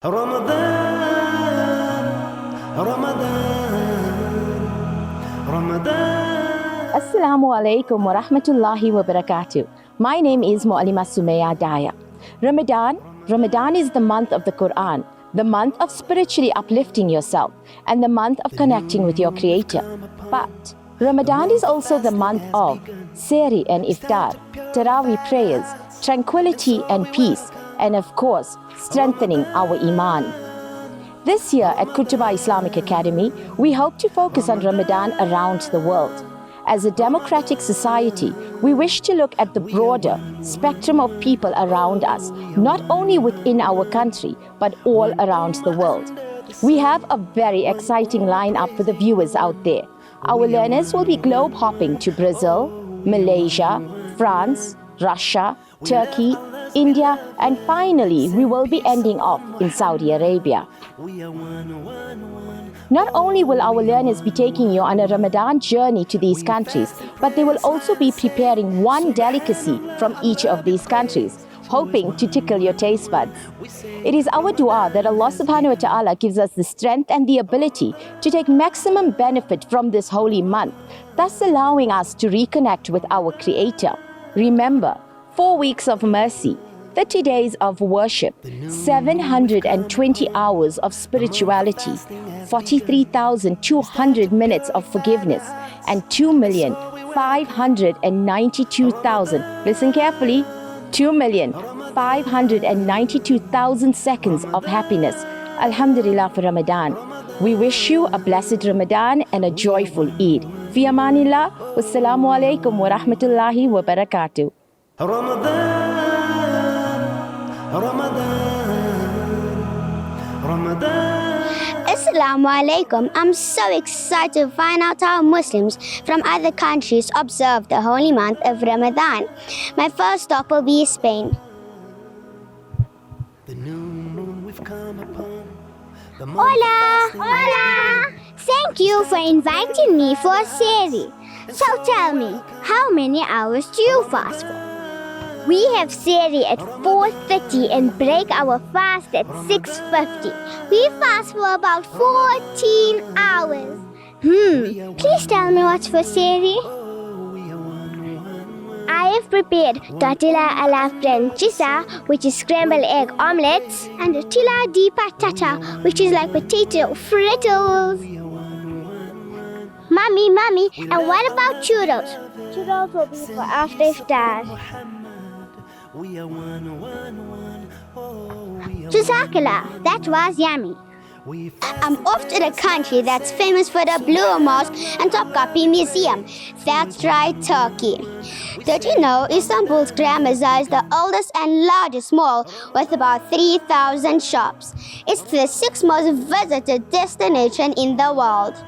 Ramadan, Ramadan, Ramadan. Assalamu alaikum wa rahmatullahi wa barakatuh. My name is Mu'allima Sumayya Daya. Ramadan is the month of the Quran, the month of spiritually uplifting yourself, and the month of connecting with your Creator. But Ramadan is also the month of Sehri and Iftar, Taraweeh prayers, tranquility and peace, and of course, strengthening our Iman. This year at Qurtuba Islamic Academy, we hope to focus on Ramadan around the world. As a democratic society, we wish to look at the broader spectrum of people around us, not only within our country, but all around the world. We have a very exciting lineup for the viewers out there. Our learners will be globe hopping to Brazil, Malaysia, France, Russia, Turkey, India, and finally, we will be ending off in Saudi Arabia. Not only will our learners be taking you on a Ramadan journey to these countries, but they will also be preparing one delicacy from each of these countries, hoping to tickle your taste buds. It is our dua that Allah subhanahu wa ta'ala gives us the strength and the ability to take maximum benefit from this holy month, thus allowing us to reconnect with our Creator. Remember, 4 weeks of mercy, 30 days of worship, 720 hours of spirituality, 43,200 minutes of forgiveness, and 2,592,000, listen carefully, 2,592,000 seconds of happiness. Alhamdulillah for Ramadan. We wish you a blessed Ramadan and a joyful Eid. Fi amanillah, wassalamu alaikum wa rahmatullahi wa barakatuh. Ramadan. Assalamu alaikum. I'm so excited to find out how Muslims from other countries observe the holy month of Ramadan. My first stop will be Spain. Hola! Hola! Thank you for inviting me for Sehri. So tell me, how many hours do you fast for? We have Sehri at 4:30 and break our fast at 6:50. We fast for about 14 hours. Please tell me what's for Sehri? I have prepared tortilla a la francesa, which is scrambled egg omelets, and tortilla di patata, which is like potato fritters. Mommy, and what about churros? Churros will be for after iftar. Jazakallah, that was yummy. I'm off to the country that's famous for the Blue Mosque and Topkapi Museum. That's right, Turkey. Did you know Istanbul's Grand Bazaar is the oldest and largest mall with about 3,000 shops? It's the 6th most visited destination in the world.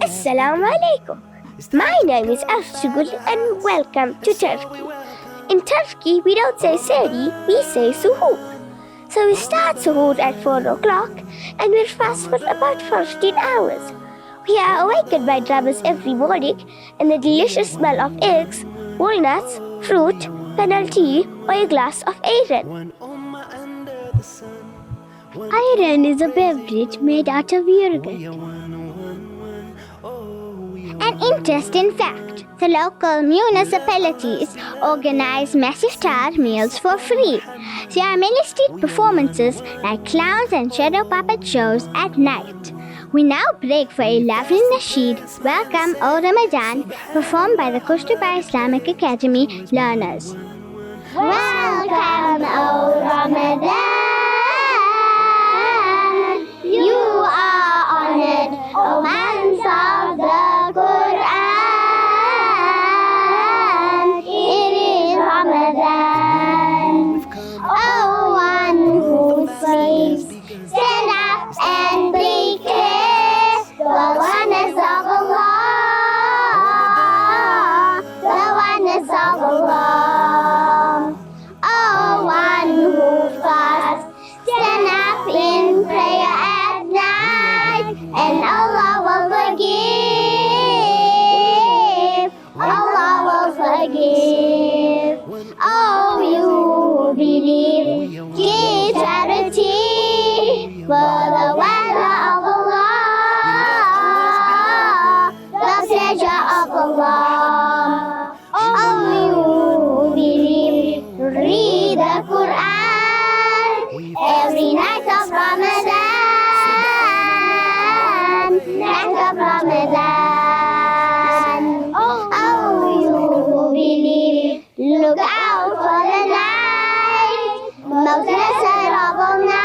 Assalamu alaikum. My name is S02 and welcome to Turkey. In Turkey, we don't say Sehri, we say suhoor. So we start suhoor at 4 o'clock and we'll fast for about 15 hours. We are awakened by drummers every morning and the delicious smell of eggs, walnuts, fruit, fennel tea, or a glass of ayran. Ayran is a beverage made out of yogurt. An interesting fact, the local municipalities organize massive iftar meals for free. There are many street performances like clowns and shadow puppet shows at night. We now break for a lovely nasheed, Welcome O Ramadan, performed by the Qurtuba Islamic Academy learners. Welcome O Ramadan, you are honored, O month of the Quran. It is Ramadan. Oh, one who says, stand up and declare the oneness of Allah, the oneness of Allah. Oh, one who fasts Allah. Oh, you believe, read the Quran every night of Ramadan. Night of Ramadan. Oh, you believe, look out for the night, most blessed of all nights,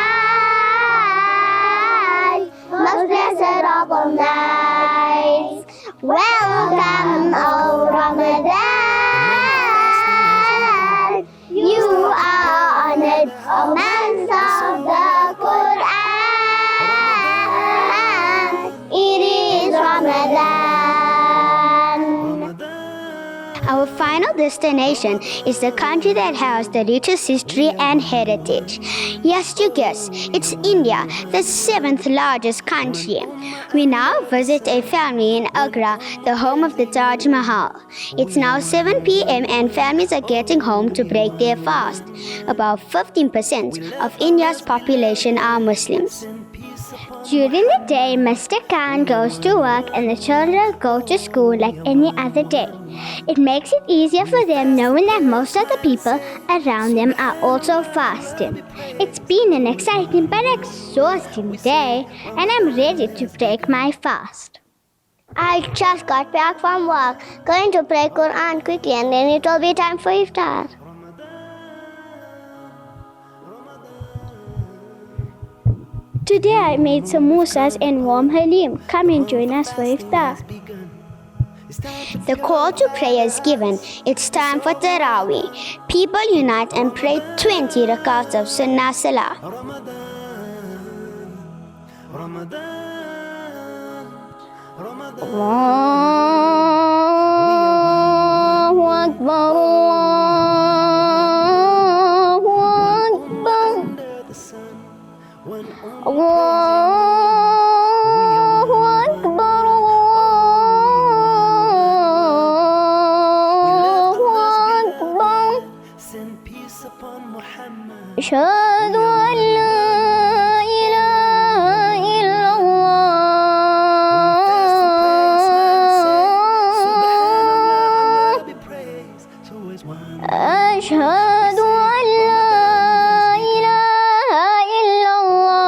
most blessed of all nights. Welcome, O Ramadan. You are honored, O month of the Quran. It is Ramadan. Our final destination is the country that has the richest history and heritage. Yes, you guess, it's India, the 7th largest country. We now visit a family in Agra, the home of the Taj Mahal. It's now 7 p.m. and families are getting home to break their fast. About 15% of India's population are Muslims. During the day, Mr. Khan goes to work and the children go to school like any other day. It makes it easier for them knowing that most of the people around them are also fasting. It's been an exciting but exhausting day and I'm ready to break my fast. I just got back from work, going to pray Quran quickly and then it will be time for iftar. Today I made samosas and warm halim. Come and join us for iftar. The call to prayer is given. It's time for Taraweeh. People unite and pray 20 rakats of Sunnah Salah. Allahu Akbar, Allahu Akbar, Allahu Akbar, Allahu Akbar. Ashhadu an la ilaha illallah. Ashhadu an la ilaha illallah.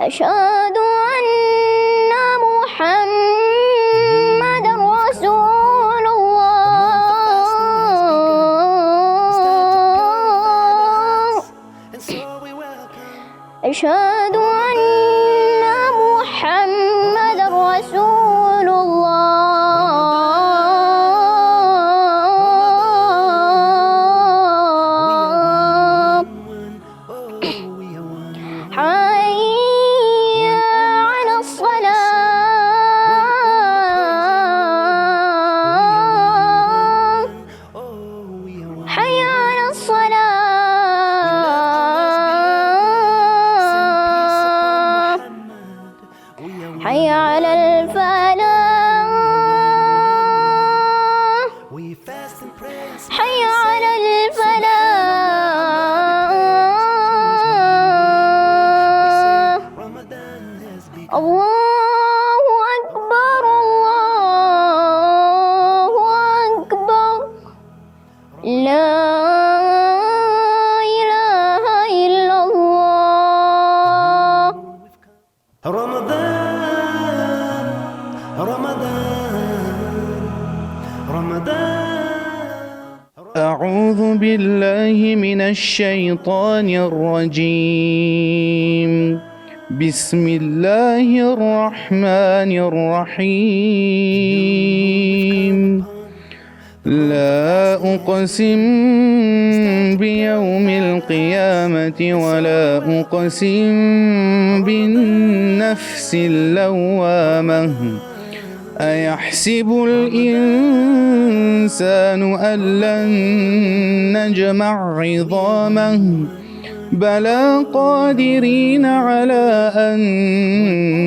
Ashhadu anna Muhammadan Rasulullah. Ashhadu anna Muhammadan Rasulullah. Hayya ala salah. Hayya ala salah. Hayya ala al-falah. Hayya ala al-falah. Allahu Akbar, Allahu Akbar. La ilaha illallah. Ramadan, Ramadan, Ramadan. أعوذ بالله من الشيطان الرجيم. بسم الله الرحمن الرحيم. لا أقسم بيوم القيامة ولا أقسم بالنفس اللوامة. أيحسب الإنسان أن لن نجمع عظامه. بلى قادرين على أن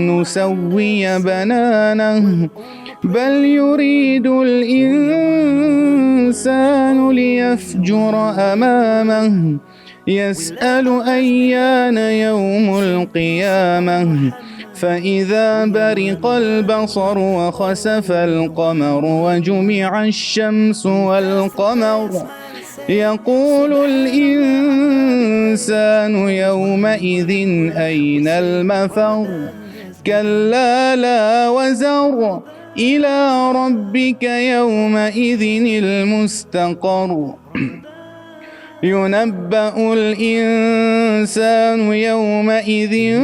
نسوي بنانه. بل يريد الإنسان ليفجر أمامه. يسأل أيان يوم القيامة فإذا برق البصر وخسف القمر وجمع الشمس والقمر يقول الإنسان يومئذ أين المفر كلا لا وزر إلى ربك يومئذ المستقر ينبأ الإنسان يومئذ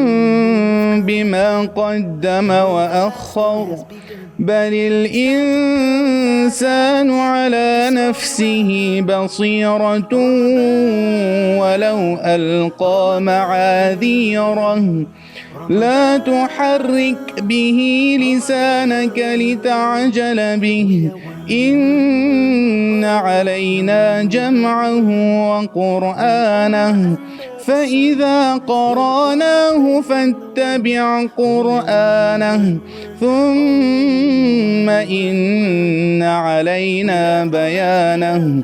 بما قدم وأخر بل الإنسان على نفسه بصيرة ولو ألقى معاذيره لا تحرك به لسانك لتعجل به إن علينا جمعه وقرآنه فإذا قرأناه فاتبع قرآنه ثم إن علينا بيانه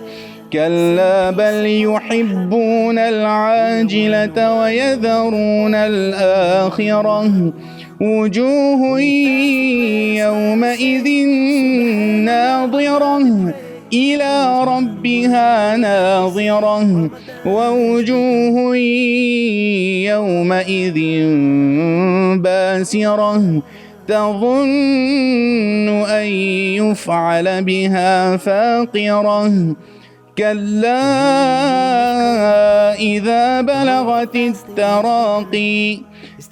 كلا بل يحبون العاجلة ويذرون الآخرة وجوه يومئذ ناظرة إلى ربها ناظرة ووجوه يومئذ باسرة تظن أن يفعل بها فاقرة كلا إذا بلغت التراقي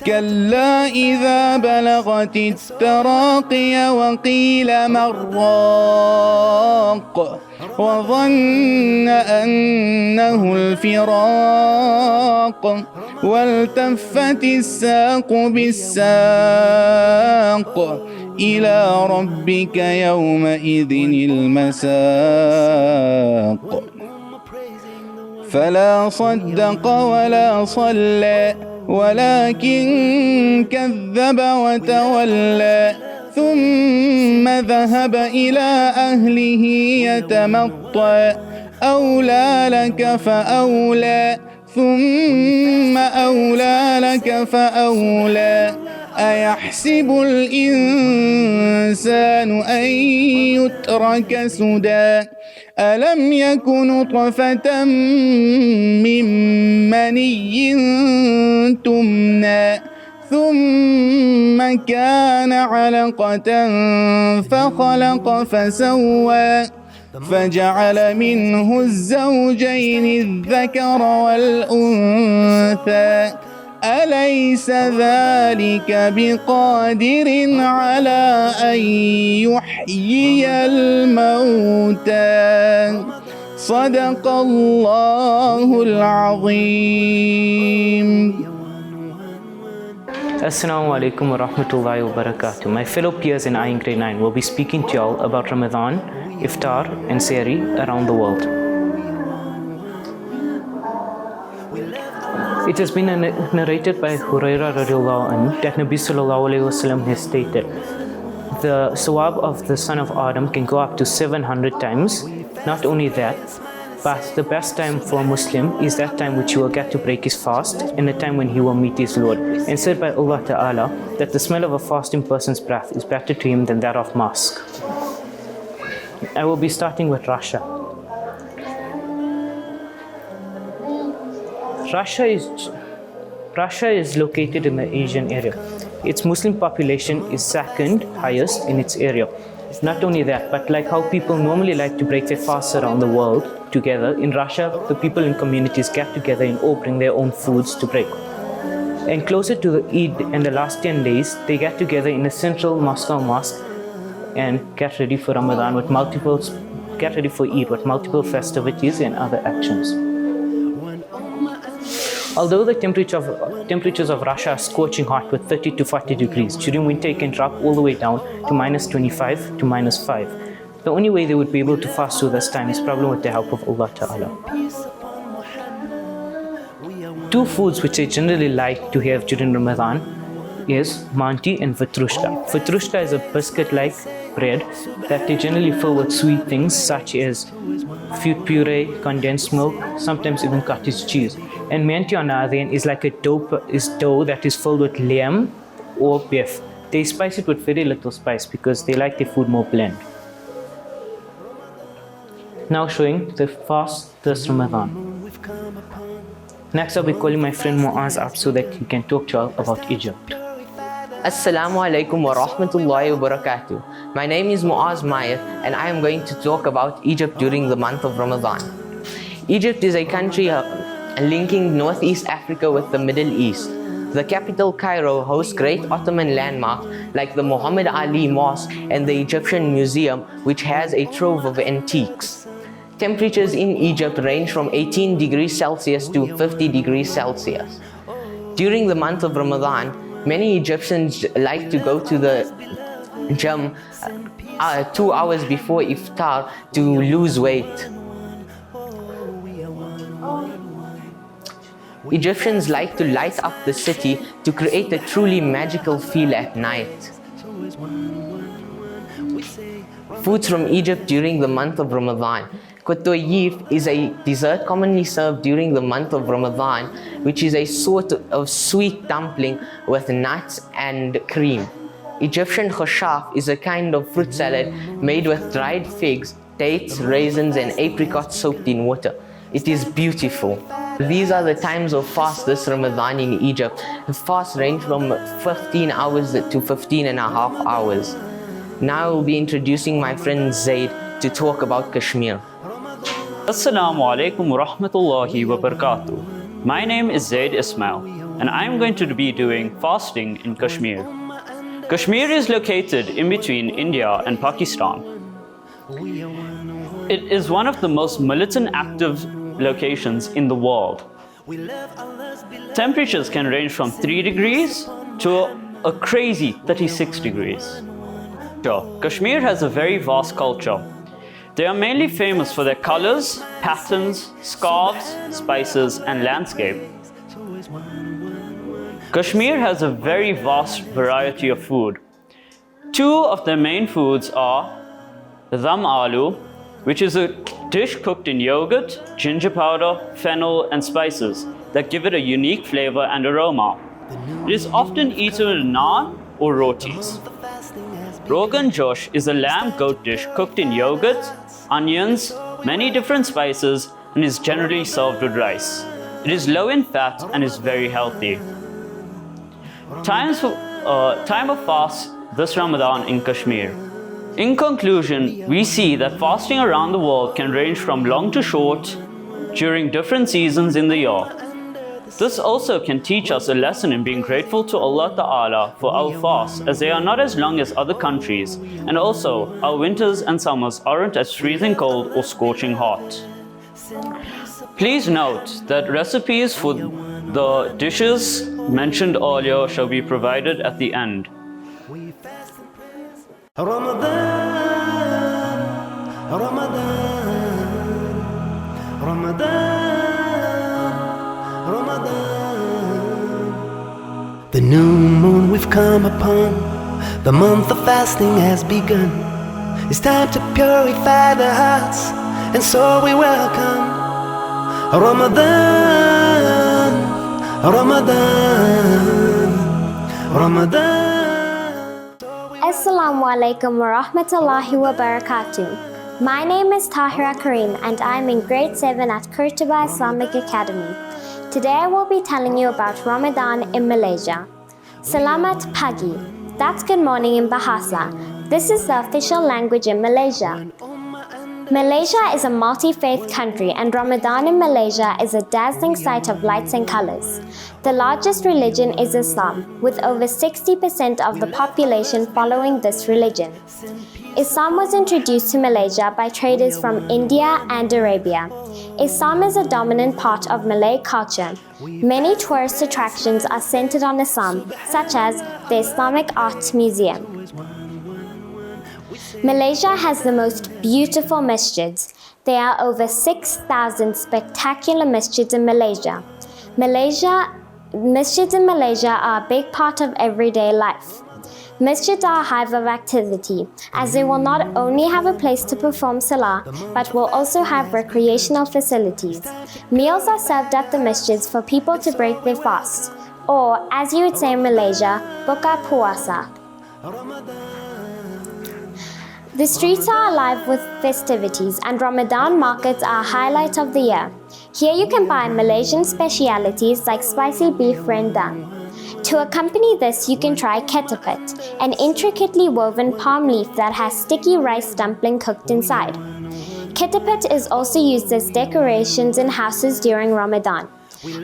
كلا إذا بلغت التراقي وقيل من راق وظن أنه الفراق والتفت الساق بالساق إلى ربك يومئذ المساق فلا صدق ولا صلى ولكن كذب وتولى ثم ذهب إلى أهله يتمطى أولى لك فأولى ثم أولى لك فأولى أيحسب الإنسان أن يترك سدى ألم يك نطفة من مني تمنى ثم كان علقة فخلق فسوى فجعل منه الزوجين الذكر والأنثى أليس ذلك بقادر على أن يحيي الموتى صدق الله العظيم. Assalamu alaikum wa rahmatullahi wa barakatuh. My fellow peers in IN Grade 9 will be speaking to y'all about Ramadan, Iftar and Sehri around the world. It has been narrated by Hurairah radiallahu anhu that Nabi sallallahu alayhi wasallam has stated, the sawab of the son of Adam can go up to 700 times. Not only that, but the best time for a Muslim is that time which he will get to break his fast and the time when he will meet his Lord. And said by Allah Ta'ala that the smell of a fasting person's breath is better to him than that of musk. I will be starting with Russia. Russia is located in the Asian area. Its Muslim population is second highest in its area. Not only that, but like how people normally like to break their fasts around the world together, in Russia, the people in communities get together and all bring their own foods to break. And closer to the Eid and the last 10 days, they get together in a central Moscow mosque and get ready for Ramadan with get ready for Eid with multiple festivities and other actions. Although the temperatures of Russia are scorching hot with 30 to 40 degrees, during winter it can drop all the way down to minus 25 to minus 5. The only way they would be able to fast through this time is probably with the help of Allah Ta'ala. Two foods which I generally like to have during Ramadan is manti and vatrushka. Vatrushka is a biscuit-like bread that they generally fill with sweet things such as fruit puree, condensed milk, sometimes even cottage cheese. And manti on the other hand is like a dough that is filled with lamb or beef. They spice it with very little spice because they like their food more bland. Now showing the fast this Ramadan. Next I'll be calling my friend Muaz up so that he can talk to us about Egypt. Assalamu alaikum wa rahmatullahi wa barakatuh. My name is Muaz Mayer and I am going to talk about Egypt during the month of Ramadan. Egypt is a country linking Northeast Africa with the Middle East. The capital Cairo hosts great Ottoman landmarks like the Muhammad Ali Mosque and the Egyptian Museum, which has a trove of antiques. Temperatures in Egypt range from 18 degrees Celsius to 50 degrees Celsius. During the month of Ramadan, many Egyptians like to go to the gym 2 hours before iftar to lose weight. Egyptians like to light up the city to create a truly magical feel at night. Foods from Egypt during the month of Ramadan. Qurtuba is a dessert commonly served during the month of Ramadan, which is a sort of sweet dumpling with nuts and cream. Egyptian khashaf is a kind of fruit salad made with dried figs, dates, raisins and apricots soaked in water. It is beautiful. These are the times of fast this Ramadan in Egypt. The fast range from 15 hours to 15 and a half hours. Now I will be introducing my friend Zaid to talk about Kashmir. Assalamu alaikum wa rahmatullahi wa barakatuh. My name is Zaid Ismail and I am going to be doing fasting in Kashmir. Kashmir is located in between India and Pakistan. It is one of the most militant active locations in the world. Temperatures can range from 3 degrees to a crazy 36 degrees. Kashmir has a very vast culture. They are mainly famous for their colors, patterns, scarves, spices, and landscape. Kashmir has a very vast variety of food. Two of their main foods are dum aloo, which is a dish cooked in yogurt, ginger powder, fennel, and spices that give it a unique flavor and aroma. It is often eaten with naan or rotis. Rogan Josh is a lamb-goat dish cooked in yogurt, onions, many different spices, and is generally served with rice. It is low in fat and is very healthy. Time of fast this Ramadan in Kashmir. In conclusion, we see that fasting around the world can range from long to short during different seasons in the year. This also can teach us a lesson in being grateful to Allah Ta'ala for our fasts, as they are not as long as other countries, and also our winters and summers aren't as freezing cold or scorching hot. Please note that recipes for the dishes mentioned earlier shall be provided at the end. Ramadan, Ramadan, Ramadan. The new moon we've come upon, the month of fasting has begun. It's time to purify the hearts, and so we welcome Ramadan, Ramadan, Ramadan. Assalamu alaikum wa rahmatullahi wa barakatuh. My name is Tahira Kareem and I'm in grade 7 at Qurtuba Islamic Academy. Today I will be telling you about Ramadan in Malaysia. Selamat pagi. That's good morning in Bahasa. This is the official language in Malaysia. Malaysia is a multi-faith country and Ramadan in Malaysia is a dazzling sight of lights and colors. The largest religion is Islam, with over 60% of the population following this religion. Islam was introduced to Malaysia by traders from India and Arabia. Islam is a dominant part of Malay culture. Many tourist attractions are centered on Islam, such as the Islamic Art Museum. Malaysia has the most beautiful masjids. There are over 6,000 spectacular masjids in Malaysia. Malaysia masjids in Malaysia are a big part of everyday life. Masjids are a hive of activity, as they will not only have a place to perform salah, but will also have recreational facilities. Meals are served at the masjids for people to break their fast, or, as you would say in Malaysia, buka puasa. The streets are alive with festivities, and Ramadan markets are a highlight of the year. Here you can buy Malaysian specialities like spicy beef rendang. To accompany this, you can try ketupet, an intricately woven palm leaf that has sticky rice dumpling cooked inside. Ketupet is also used as decorations in houses during Ramadan.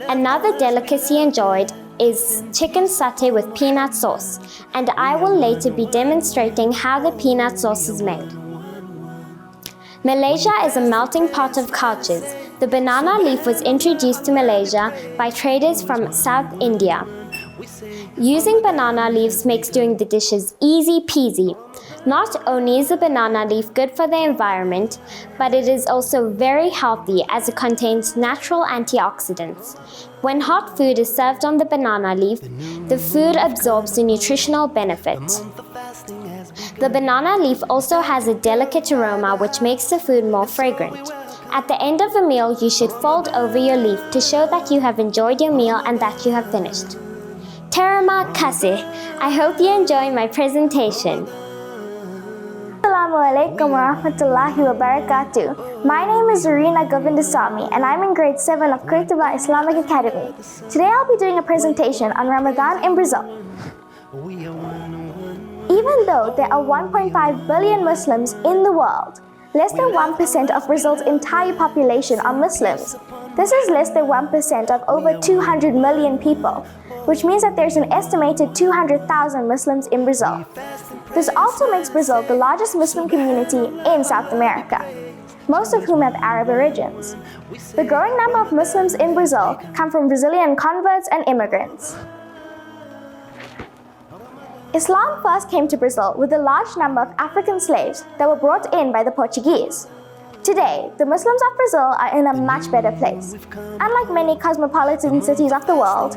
Another delicacy enjoyed is chicken satay with peanut sauce, and I will later be demonstrating how the peanut sauce is made. Malaysia is a melting pot of cultures. The banana leaf was introduced to Malaysia by traders from South India. Using banana leaves makes doing the dishes easy peasy. Not only is the banana leaf good for the environment, but it is also very healthy as it contains natural antioxidants. When hot food is served on the banana leaf, the food absorbs the nutritional benefit. The banana leaf also has a delicate aroma which makes the food more fragrant. At the end of a meal, you should fold over your leaf to show that you have enjoyed your meal and that you have finished. Terima kasih. I hope you enjoy my presentation. Assalamualaikum warahmatullahi wabarakatuh. My name is Zarina Govindasamy and I'm in grade 7 of Qurtuba Islamic Academy. Today I'll be doing a presentation on Ramadan in Brazil. Even though there are 1.5 billion Muslims in the world, less than 1% of Brazil's entire population are Muslims. This is less than 1% of over 200 million people, which means that there's an estimated 200,000 Muslims in Brazil. This also makes Brazil the largest Muslim community in South America, most of whom have Arab origins. The growing number of Muslims in Brazil come from Brazilian converts and immigrants. Islam first came to Brazil with a large number of African slaves that were brought in by the Portuguese. Today, the Muslims of Brazil are in a much better place. Unlike many cosmopolitan cities of the world,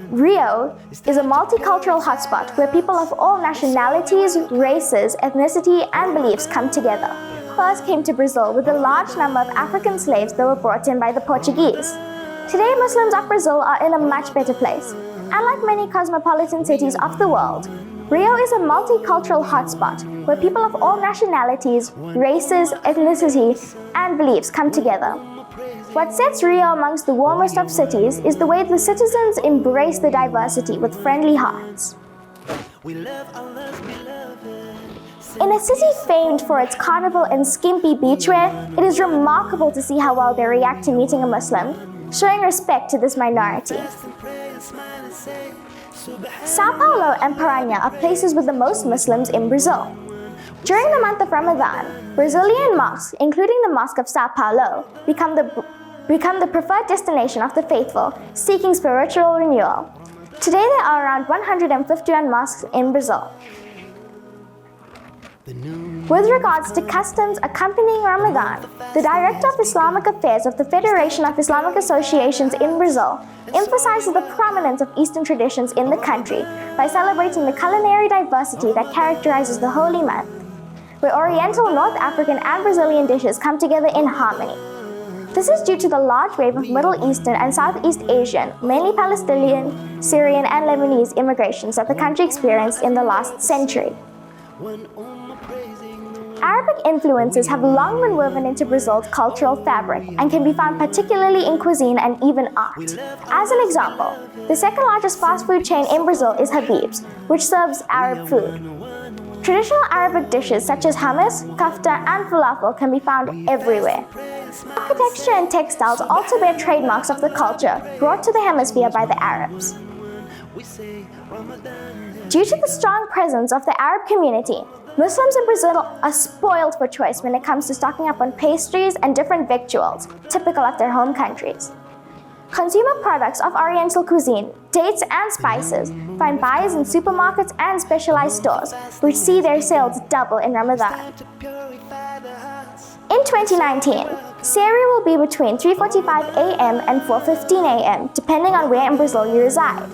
Rio is a multicultural hotspot where people of all nationalities, races, ethnicity, and beliefs come together. First came to Brazil with a large number of African slaves that were brought in by the Portuguese. Today, Muslims of Brazil are in a much better place. Unlike many cosmopolitan cities of the world, Rio is a multicultural hotspot where people of all nationalities, races, ethnicity, and beliefs come together. What sets Rio amongst the warmest of cities is the way the citizens embrace the diversity with friendly hearts. In a city famed for its carnival and skimpy beachwear, it is remarkable to see how well they react to meeting a Muslim, showing respect to this minority. Sao Paulo and Parana are places with the most Muslims in Brazil. During the month of Ramadan, Brazilian mosques, including the Mosque of Sao Paulo, become the preferred destination of the faithful seeking spiritual renewal. Today there are around 151 mosques in Brazil. With regards to customs accompanying Ramadan, the Director of Islamic Affairs of the Federation of Islamic Associations in Brazil emphasizes the prominence of Eastern traditions in the country by celebrating the culinary diversity that characterizes the holy month, where Oriental, North African, and Brazilian dishes come together in harmony. This is due to the large wave of Middle Eastern and Southeast Asian, mainly Palestinian, Syrian, and Lebanese immigrations that the country experienced in the last century. Arabic influences have long been woven into Brazil's cultural fabric and can be found particularly in cuisine and even art. As an example, the second largest fast food chain in Brazil is Habib's, which serves Arab food. Traditional Arabic dishes such as hummus, kafta, and falafel can be found everywhere. Architecture and textiles also bear trademarks of the culture brought to the hemisphere by the Arabs. Due to the strong presence of the Arab community, Muslims in Brazil are spoiled for choice when it comes to stocking up on pastries and different victuals, typical of their home countries. Consumer products of Oriental cuisine, dates and spices, find buyers in supermarkets and specialized stores, which see their sales double in Ramadan. In 2019, Sehri will be between 3:45 a.m. and 4:15 a.m. depending on where in Brazil you reside.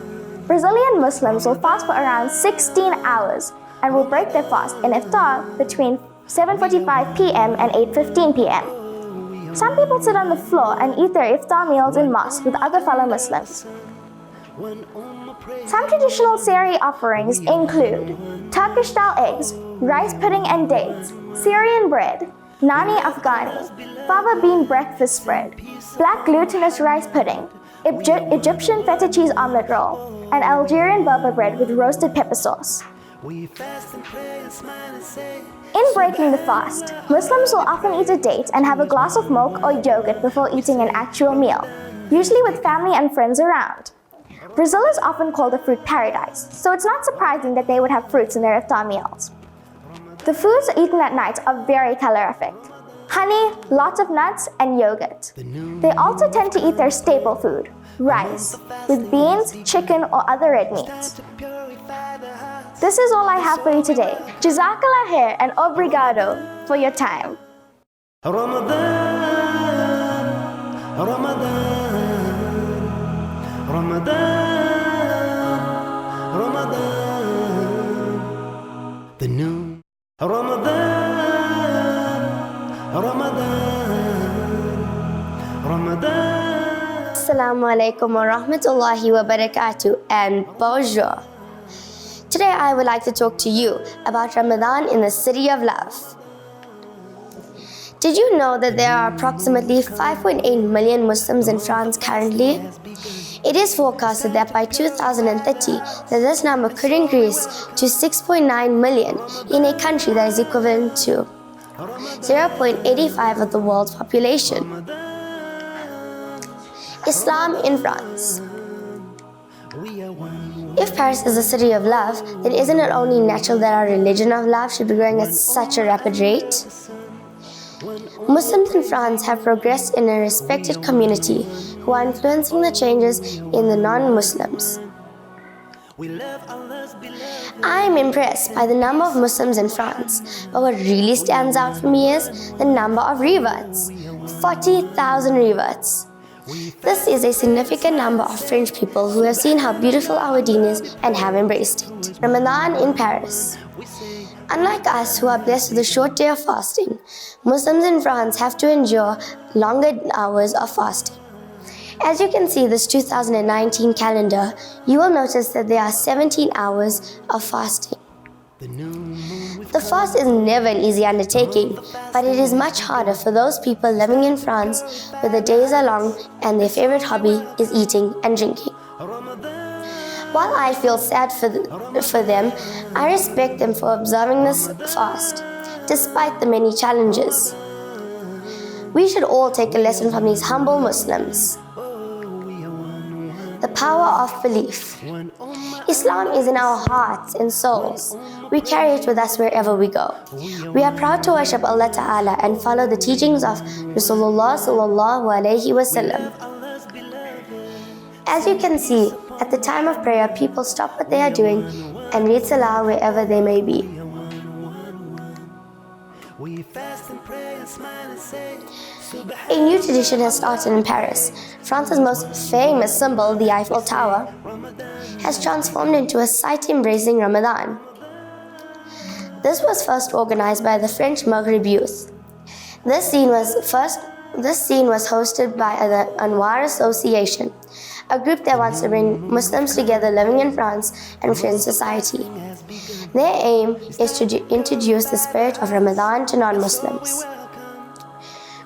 Brazilian Muslims will fast for around 16 hours and will break their fast in iftar between 7:45 p.m. and 8:15 p.m. Some people sit on the floor and eat their iftar meals in mosque with other fellow Muslims. Some traditional Sehri offerings include Turkish-style eggs, rice pudding and dates, Syrian bread, nani Afghani, fava bean breakfast spread, black glutinous rice pudding, Egyptian feta cheese omelette roll, and Algerian berber bread with roasted pepper sauce. In breaking the fast, Muslims will often eat a date and have a glass of milk or yogurt before eating an actual meal, usually with family and friends around. Brazil is often called a fruit paradise, so it's not surprising that they would have fruits in their iftar meals. The foods eaten at night are very calorific. Honey, lots of nuts, and yogurt. They also tend to eat their staple food, rice, with beans, chicken, or other red meats. This is all I have for you today. Jazakallah khair and obrigado for your time. Ramadan, Ramadan, Ramadan, Ramadan. The noon. Ramadan, Ramadan, Ramadan. Assalamu alaikum wa rahmatullahi wa barakatuh and bonjour. Today I would like to talk to you about Ramadan in the City of Love. Did you know that there are approximately 5.8 million Muslims in France currently? It is forecasted that by 2030 that this number could increase to 6.9 million in a country that is equivalent to 0.85 of the world's population. Islam in France. If Paris is a city of love, then isn't it only natural that our religion of love should be growing at such a rapid rate? Muslims in France have progressed in a respected community who are influencing the changes in the non-Muslims. I am impressed by the number of Muslims in France, but what really stands out for me is the number of reverts. 40,000 reverts. This is a significant number of French people who have seen how beautiful our deen is and have embraced it. Ramadan in Paris. Unlike us who are blessed with a short day of fasting, Muslims in France have to endure longer hours of fasting. As you can see this 2019 calendar, you will notice that there are 17 hours of fasting. The fast is never an easy undertaking, but it is much harder for those people living in France where the days are long and their favorite hobby is eating and drinking. While I feel sad for them, I respect them for observing this fast, despite the many challenges. We should all take a lesson from these humble Muslims. The power of belief. Islam is in our hearts and souls. We carry it with us wherever we go. We are proud to worship Allah Ta'ala and follow the teachings of Rasulullah Sallallahu Alaihi Wasallam. As you can see, at the time of prayer, people stop what they are doing and read Salah wherever they may be. A new tradition has started in Paris. France's most famous symbol, the Eiffel Tower, has transformed into a site embracing Ramadan. This was first organized by the French Maghreb youth. This scene was hosted by the Anwar Association, a group that wants to bring Muslims together living in France and French society. Their aim is to introduce the spirit of Ramadan to non-Muslims.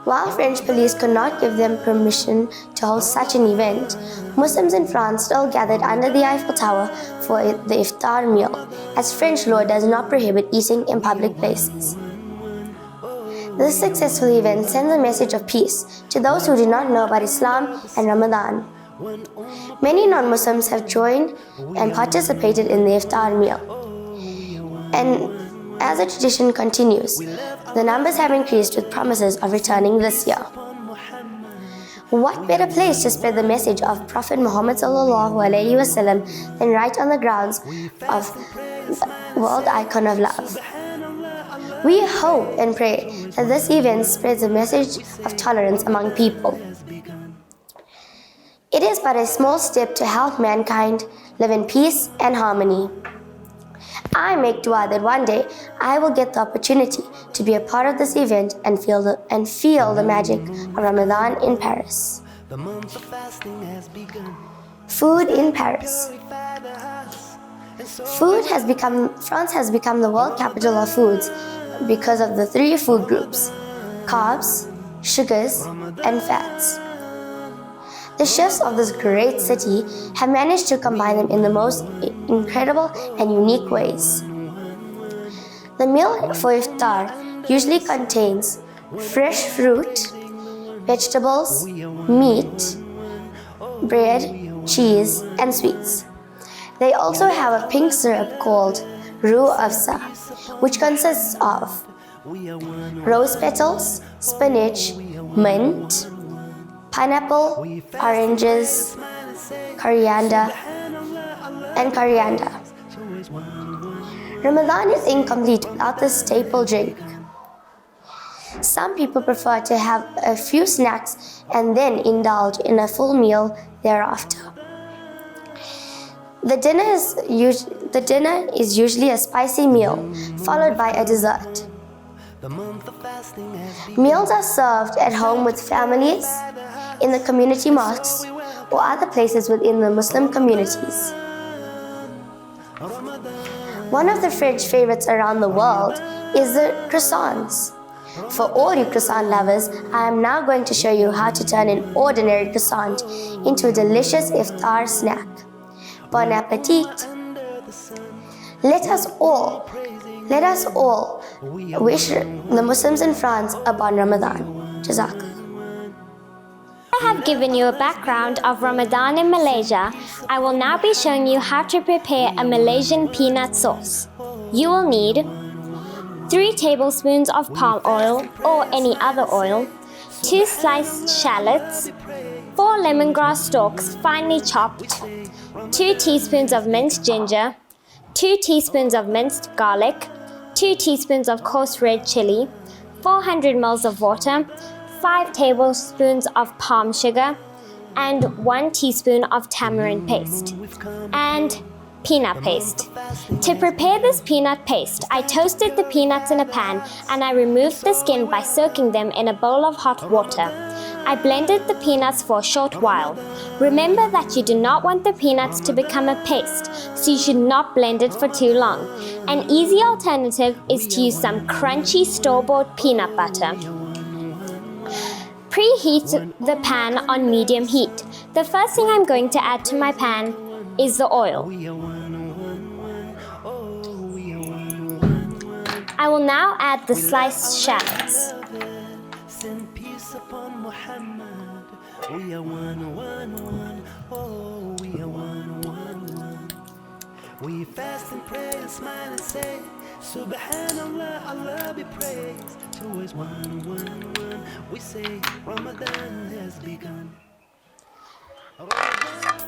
While French police could not give them permission to hold such an event, Muslims in France still gathered under the Eiffel Tower for the iftar meal, as French law does not prohibit eating in public places. This successful event sends a message of peace to those who do not know about Islam and Ramadan. Many non-Muslims have joined and participated in the iftar meal. And as the tradition continues, the numbers have increased with promises of returning this year. What better place to spread the message of Prophet Muhammad ﷺ than right on the grounds of the world icon of love? We hope and pray that this event spreads a message of tolerance among people. It is but a small step to help mankind live in peace and harmony. I make dua that one day I will get the opportunity to be a part of this event and feel the magic of Ramadan in Paris. Food in Paris. France has become the world capital of foods because of the three food groups: carbs, sugars, and fats. The chefs of this great city have managed to combine them in the most incredible and unique ways. The meal for iftar usually contains fresh fruit, vegetables, meat, bread, cheese, and sweets. They also have a pink syrup called roux afza, which consists of rose petals, spinach, mint, pineapple, oranges, coriander. Ramadan is incomplete without this staple drink. Some people prefer to have a few snacks and then indulge in a full meal thereafter. The dinner is usually a spicy meal, followed by a dessert. Meals are served at home with families, in the community mosques, or other places within the Muslim communities. One of the French favorites around the world is the croissants. For all you croissant lovers, I am now going to show you how to turn an ordinary croissant into a delicious iftar snack. Bon appetit! Let us all wish the Muslims in France a bon Ramadan. Jazakallah. I have given you a background of Ramadan in Malaysia. I will now be showing you how to prepare a Malaysian peanut sauce. You will need 3 tablespoons of palm oil or any other oil, 2 sliced shallots, 4 lemongrass stalks finely chopped, 2 teaspoons of minced ginger, 2 teaspoons of minced garlic, 2 teaspoons of coarse red chili, 400 ml of water, 5 tablespoons of palm sugar, and 1 teaspoon of tamarind paste, and peanut paste. To prepare this peanut paste, I toasted the peanuts in a pan and I removed the skin by soaking them in a bowl of hot water. I blended the peanuts for a short while. Remember that you do not want the peanuts to become a paste, so you should not blend it for too long. An easy alternative is to use some crunchy store-bought peanut butter. Preheat the pan on medium heat. The first thing I'm going to add to my pan is the oil. I will now add the sliced shallots. We fast and pray and smile and say, Subhanallah, Allah be praised. Towards one. We say, Ramadan has begun.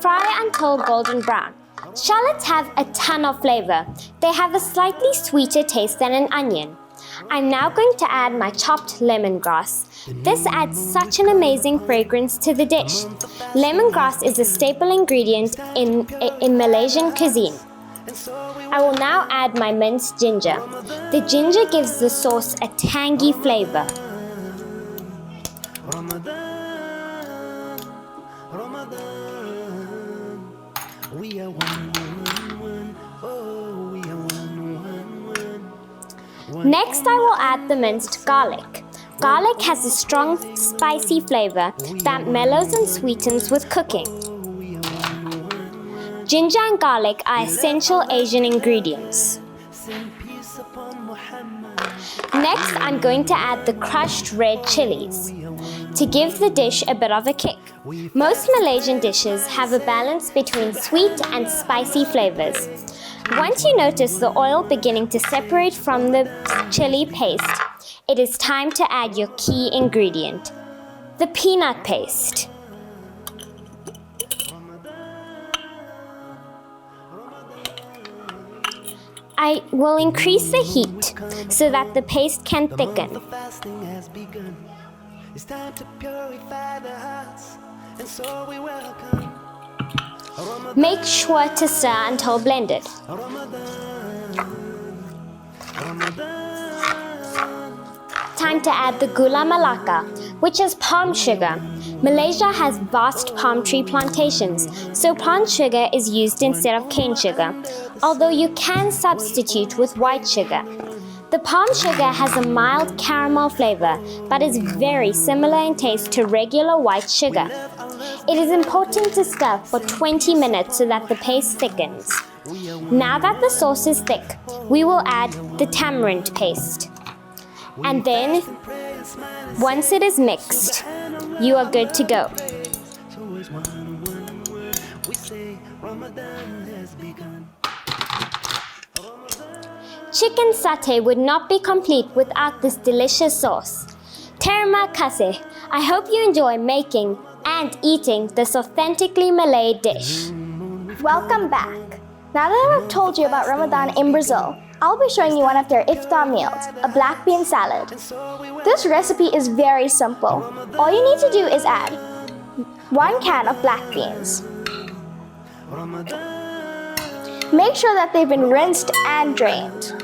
Fry until golden brown. Shallots have a ton of flavor. They have a slightly sweeter taste than an onion. I'm now going to add my chopped lemongrass. This adds such an amazing fragrance to the dish. Lemongrass is a staple ingredient in Malaysian cuisine. I will now add my minced ginger. The ginger gives the sauce a tangy flavor. Next, I will add the minced garlic. Garlic has a strong, spicy flavor that mellows and sweetens with cooking. Ginger and garlic are essential Asian ingredients. Next, I'm going to add the crushed red chilies to give the dish a bit of a kick. Most Malaysian dishes have a balance between sweet and spicy flavors. Once you notice the oil beginning to separate from the chili paste, it is time to add your key ingredient, the peanut paste. I will increase the heat so that the paste can thicken. Fasting has begun. It's time to purify the hearts, and so we welcome. Make sure to stir until blended. Time to add the gula melaka, which is palm sugar. Malaysia has vast palm tree plantations, so palm sugar is used instead of cane sugar, although you can substitute with white sugar. The palm sugar has a mild caramel flavor, but is very similar in taste to regular white sugar. It is important to stir for 20 minutes so that the paste thickens. Now that the sauce is thick, we will add the tamarind paste. And then, once it is mixed, you are good to go. Chicken satay would not be complete without this delicious sauce. Terima kasih. I hope you enjoy making and eating this authentically Malay dish. Welcome back. Now that I've told you about Ramadan in Brazil, I'll be showing you one of their iftar meals, a black bean salad. This recipe is very simple. All you need to do is add 1 can of black beans. Make sure that they've been rinsed and drained.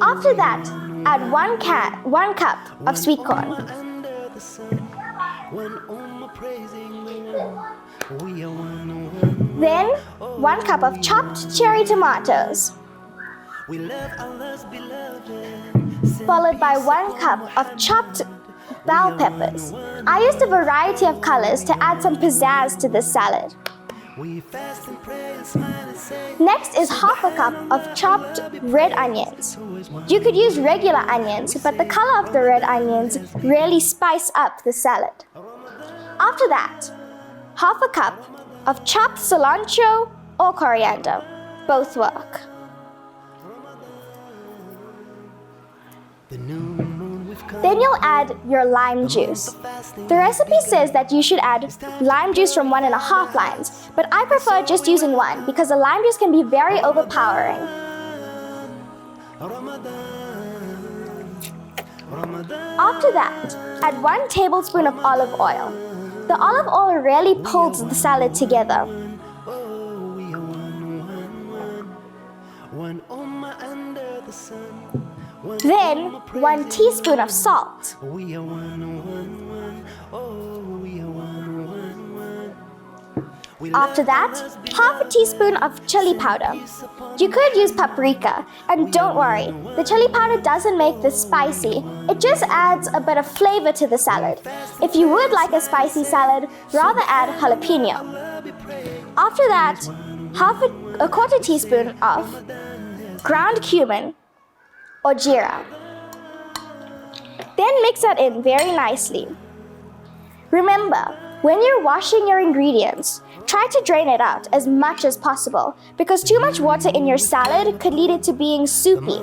After that, add 1 cup of sweet corn. Then, 1 cup of chopped cherry tomatoes, followed by 1 cup of chopped bell peppers. I used a variety of colors to add some pizzazz to this salad. Next is half a cup of chopped red onions. You could use regular onions, but the color of the red onions really spice up the salad. After that, half a cup of chopped cilantro or coriander. Both work. Then you'll add your lime juice. The recipe says that you should add lime juice from 1.5 limes, but I prefer just using 1 because the lime juice can be very overpowering. After that, add 1 tablespoon of olive oil. The olive oil really pulls the salad together. Then, 1 teaspoon of salt. After that, half a teaspoon of chili powder. You could use paprika, and don't worry, the chili powder doesn't make this spicy. It just adds a bit of flavor to the salad. If you would like a spicy salad, rather add jalapeno. After that, a quarter teaspoon of ground cumin or jeera. Then mix that in very nicely. Remember, when you're washing your ingredients, try to drain it out as much as possible because too much water in your salad could lead it to being soupy.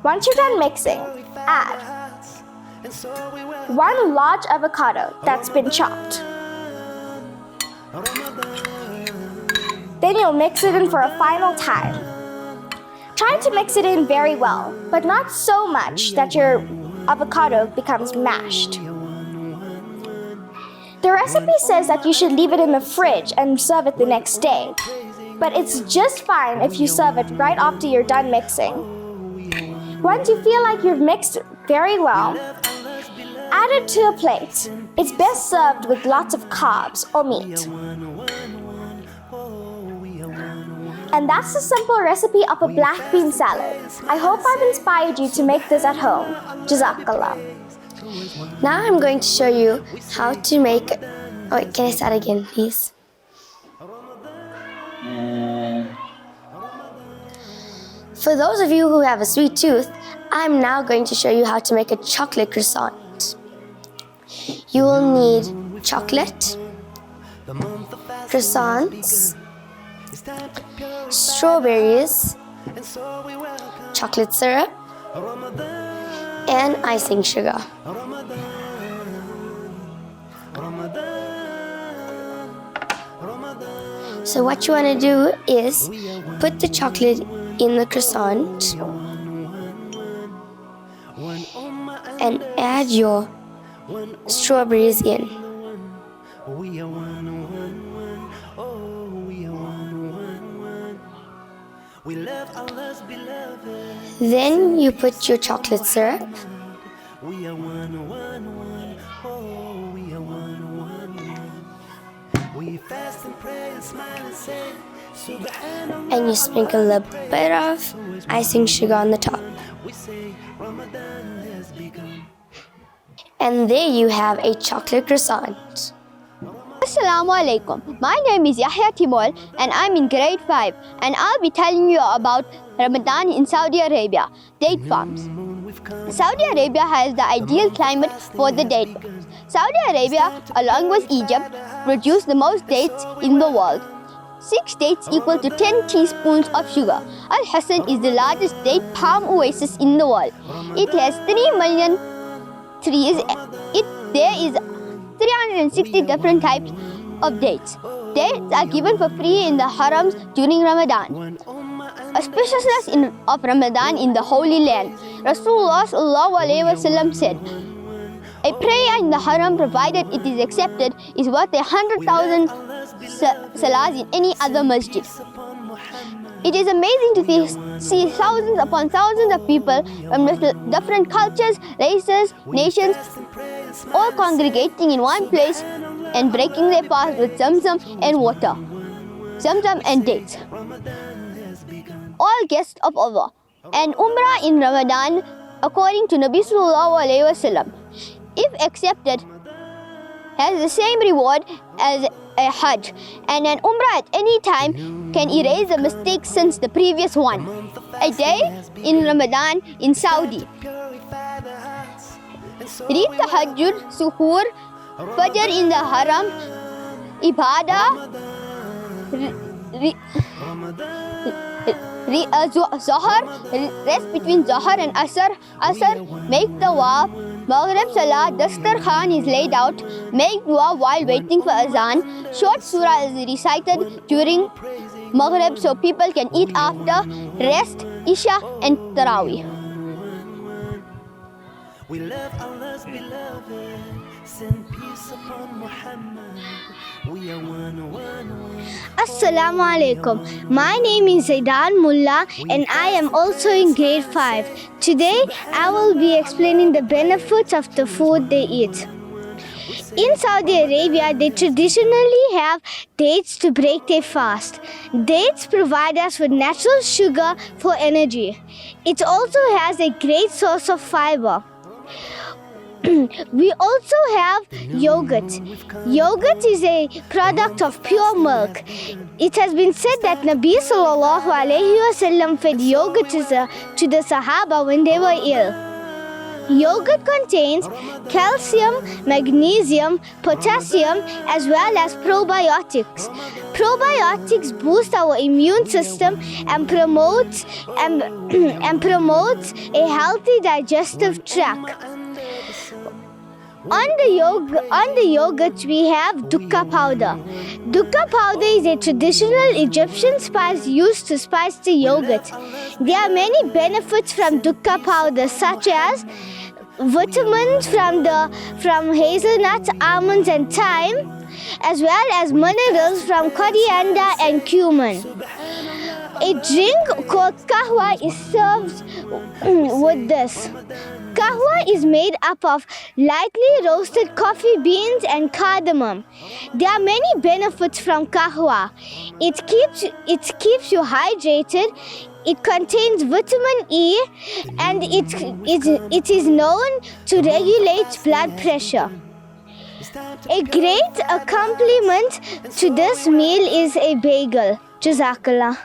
Once you're done mixing, add 1 large avocado that's been chopped. Then you'll mix it in for a final time. Try to mix it in very well, but not so much that your avocado becomes mashed. The recipe says that you should leave it in the fridge and serve it the next day, but it's just fine if you serve it right after you're done mixing. Once you feel like you've mixed very well, add it to a plate. It's best served with lots of carbs or meat. And that's the simple recipe of a black bean salad. I hope I've inspired you to make this at home. Jazakallah. Now I'm going to show you how to make... Oh, wait, can I start again, please? For those of you who have a sweet tooth, I'm now going to show you how to make a chocolate croissant. You will need chocolate, croissants, strawberries, chocolate syrup, and icing sugar. So what you want to do is put the chocolate in the croissant and add your strawberries in. Then you put your chocolate syrup. And you sprinkle a bit of icing sugar on the top. And there you have a chocolate croissant. Assalamu alaikum. My name is Yahya Timol and I'm in grade 5 and I'll be telling you about Ramadan in Saudi Arabia, date farms. Saudi Arabia has the ideal climate for the date farms. Saudi Arabia, along with Egypt, produce the most dates in the world. 6 dates equal to 10 teaspoons of sugar. Al Hassan is the largest date palm oasis in the world. It has 3 million trees. There is 360 different types of dates. Dates are given for free in the harams during Ramadan. Auspiciousness of Ramadan in the Holy Land. Rasulullah ﷺ said, a prayer in the haram, provided it is accepted, is worth 100,000 salahs in any other masjid. It is amazing to see thousands upon thousands of people from different cultures, races, nations, all congregating in one place and breaking their fast with zamzam and water, zamzam and dates. All guests of Allah. And Umrah in Ramadan, according to Nabi Sallallahu Alaihi Wasallam, if accepted, has the same reward as a Hajj, and an Umrah at any time can erase the mistakes since the previous one. A day in Ramadan in Saudi. Read Tahajjud, Suhoor, Fajr in the Haram, Ibadah, Zohar, rest between Zohar and Asr, make tawaf, Maghrib Salah, Dastar Khan is laid out, make dua while waiting for Azan, short surah is recited during Maghrib so people can eat after, rest, Isha and Taraweeh. We love Allah's beloved, send peace upon Muhammad. We are one. Assalamu alaikum. My name is Zaidan Mullah and I am also in grade 5. Today I will be explaining the benefits of the food they eat. In Saudi Arabia, they traditionally have dates to break their fast. Dates provide us with natural sugar for energy. It also has a great source of fiber. We also have yogurt. Yogurt is a product of pure milk. It has been said that Nabi Sallallahu Alaihi Wasallam fed yogurt to the Sahaba when they were ill. Yogurt contains calcium, magnesium, potassium, as well as probiotics. Probiotics boost our immune system and promotes a healthy digestive tract. On the yogurt we have dukka powder. Dukka powder is a traditional Egyptian spice used to spice the yogurt. There are many benefits from dukka powder, such as vitamins from hazelnuts, almonds and thyme, as well as minerals from coriander and cumin. A drink called kahwa is served with this. Kahwa is made up of lightly roasted coffee beans and cardamom. There are many benefits from kahwa. It keeps you hydrated. It contains vitamin E and it is known to regulate blood pressure. A great accompaniment to this meal is a bagel. Jazakallah.